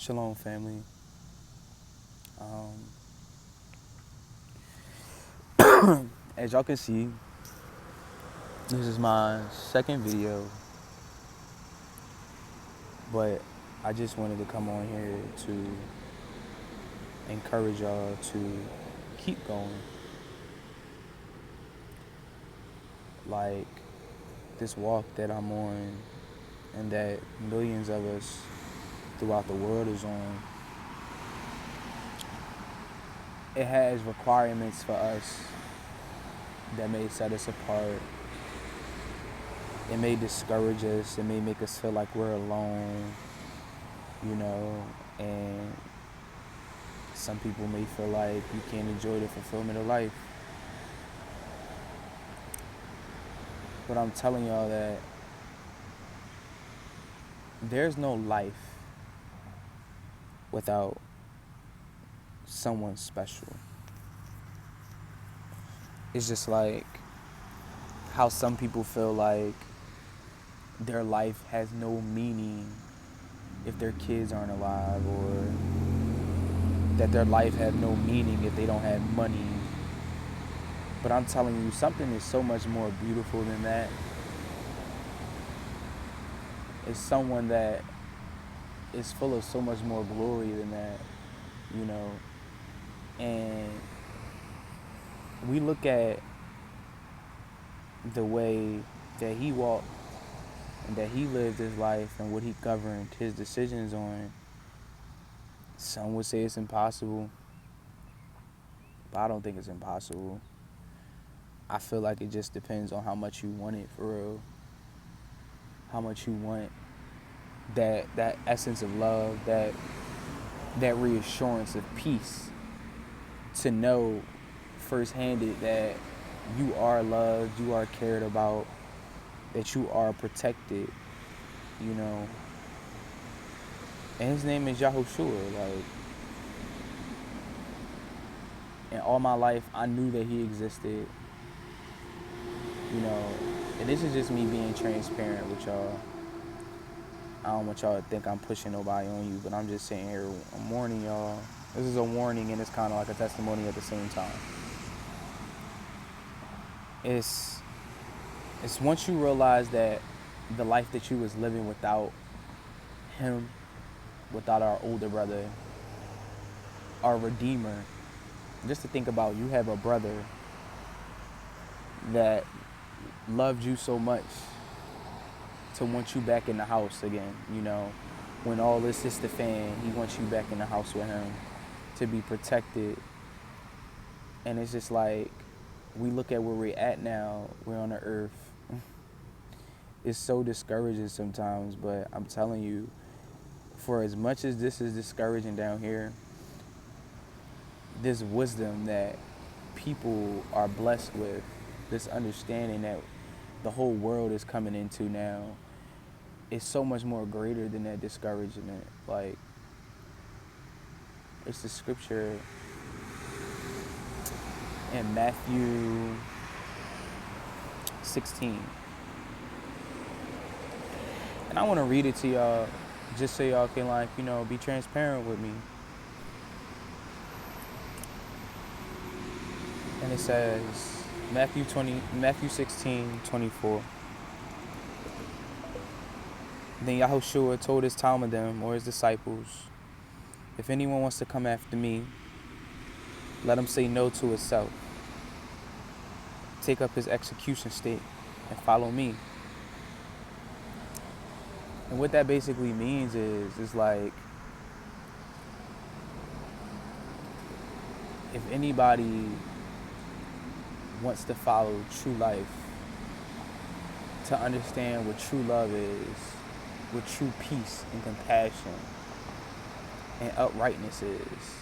Shalom, family. Um, as y'all can see, this is my second video, but I just wanted to come on here to encourage y'all to keep going. Like this walk that I'm on and that millions of us throughout the world is on, it has requirements for us that may set us apart. It may discourage us. It may make us feel like we're alone, and some people may feel like you can't enjoy the fulfillment of life. But I'm telling y'all that there's no life without someone special. It's just like how some people feel like their life has no meaning if their kids aren't alive, or that their life have no meaning if they don't have money. But I'm telling you, something is so much more beautiful than that. It's someone that is full of so much more glory than that, you know. And we look at the way that he walked and that he lived his life and what he governed his decisions on. Some would say it's impossible, but I don't think it's impossible. I feel like it just depends on how much you want it, for real. How much you want that essence of love, that reassurance of peace, to know first-handed that you are loved, you are cared about, that you are protected, you know. And his name is Yahushua. Like, in all my life, I knew that he existed, you know. And this is just me being transparent with y'all. I don't want y'all to think I'm pushing nobody on you, but I'm just sitting here, I'm warning y'all. This is a warning, and it's kind of like a testimony at the same time. It's once you realize that the life that you was living without him, without our older brother, our Redeemer, just to think about, you have a brother that loved you so much to want you back in the house again, you know. When all this is the fan, he wants you back in the house with him to be protected. And it's just like, we look at where we're at now, we're on the earth. It's so discouraging sometimes, but I'm telling you, for as much as this is discouraging down here, this wisdom that people are blessed with, this understanding that the whole world is coming into now, is so much more greater than that discouragement. Like, it's the scripture in Matthew 16. And I want to read it to y'all just so y'all can, like, you know, be transparent with me. And it says, Matthew 16:24. Then Yahushua told his Talmudim, or his disciples, if anyone wants to come after me, let him say no to himself, take up his execution stick, and follow me. And what that basically means is like, if anybody wants to follow true life, to understand what true love is, what true peace and compassion and uprightness is,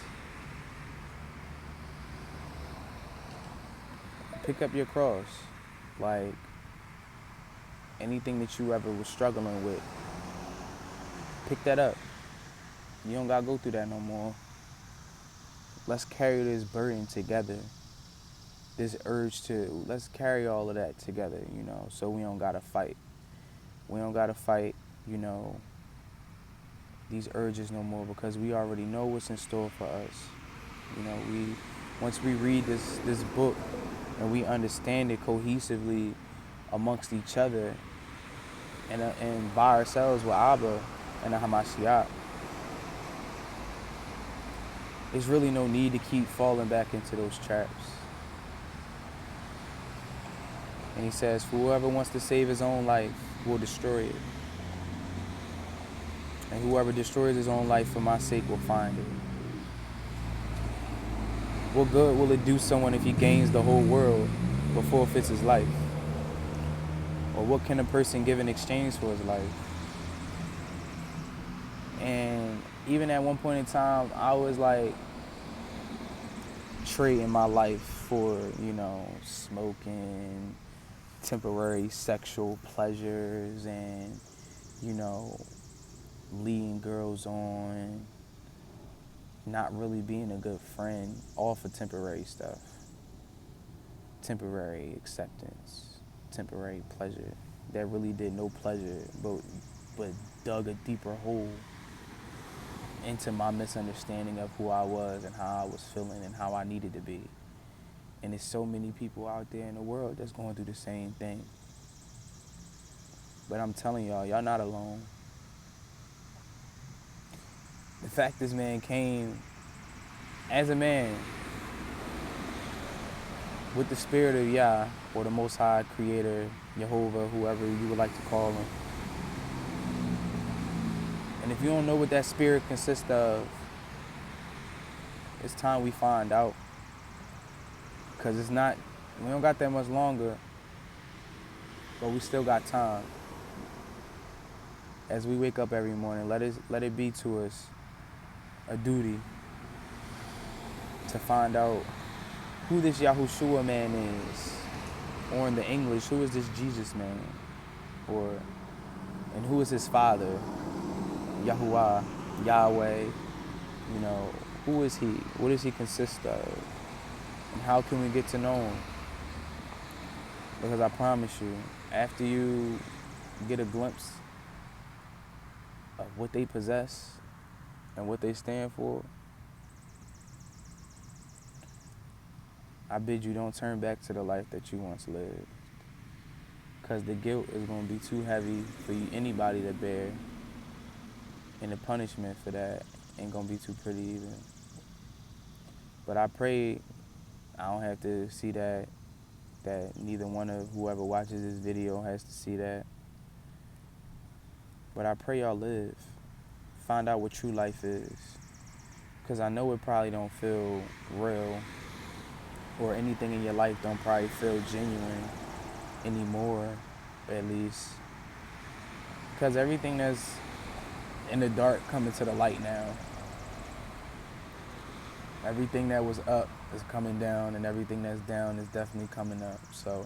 pick up your cross. Like, anything that you ever was struggling with, pick that up. You don't gotta go through that no more. Let's carry this burden together. This urge to, let's carry all of that together, you know, so we don't gotta fight. We don't gotta fight, you know, these urges no more, because we already know what's in store for us. You know, once we read this book and we understand it cohesively amongst each other and by ourselves with Abba and the Hamashiach, there's really no need to keep falling back into those traps. And he says, for whoever wants to save his own life will destroy it. And whoever destroys his own life for my sake will find it. What good will it do someone if he gains the whole world but forfeits his life? Or what can a person give in exchange for his life? And even at one point in time, I was like trading my life for, smoking, temporary sexual pleasures, and, leading girls on, not really being a good friend, all for temporary stuff. Temporary acceptance, temporary pleasure that really did no pleasure, but dug a deeper hole into my misunderstanding of who I was and how I was feeling and how I needed to be. And there's so many people out there in the world that's going through the same thing. But I'm telling y'all not alone. The fact this man came as a man with the spirit of Yah, or the Most High Creator, Jehovah, whoever you would like to call him. And if you don't know what that spirit consists of, it's time we find out. Because we don't got that much longer, but we still got time. As we wake up every morning, let it be to us a duty to find out who this Yahushua man is, or in the English, who is this Jesus man, and who is his father, Yahuwah, Yahweh, who is he, what does he consist of, and how can we get to know him? Because I promise you, after you get a glimpse of what they possess and what they stand for, I bid you don't turn back to the life that you once lived. Because the guilt is going to be too heavy for anybody to bear. And the punishment for that ain't going to be too pretty either. But I pray I don't have to see that neither one of whoever watches this video has to see that. But I pray y'all live. Find out what true life is. Because I know it probably don't feel real, or anything in your life don't probably feel genuine anymore, at least. Because everything that's in the dark coming to the light now. Everything that was up is coming down, and everything that's down is definitely coming up. So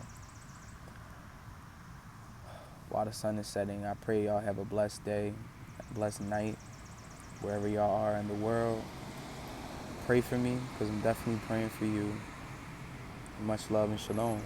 while the sun is setting, I pray y'all have a blessed day, a blessed night, wherever y'all are in the world. Pray for me, because I'm definitely praying for you. Much love and shalom.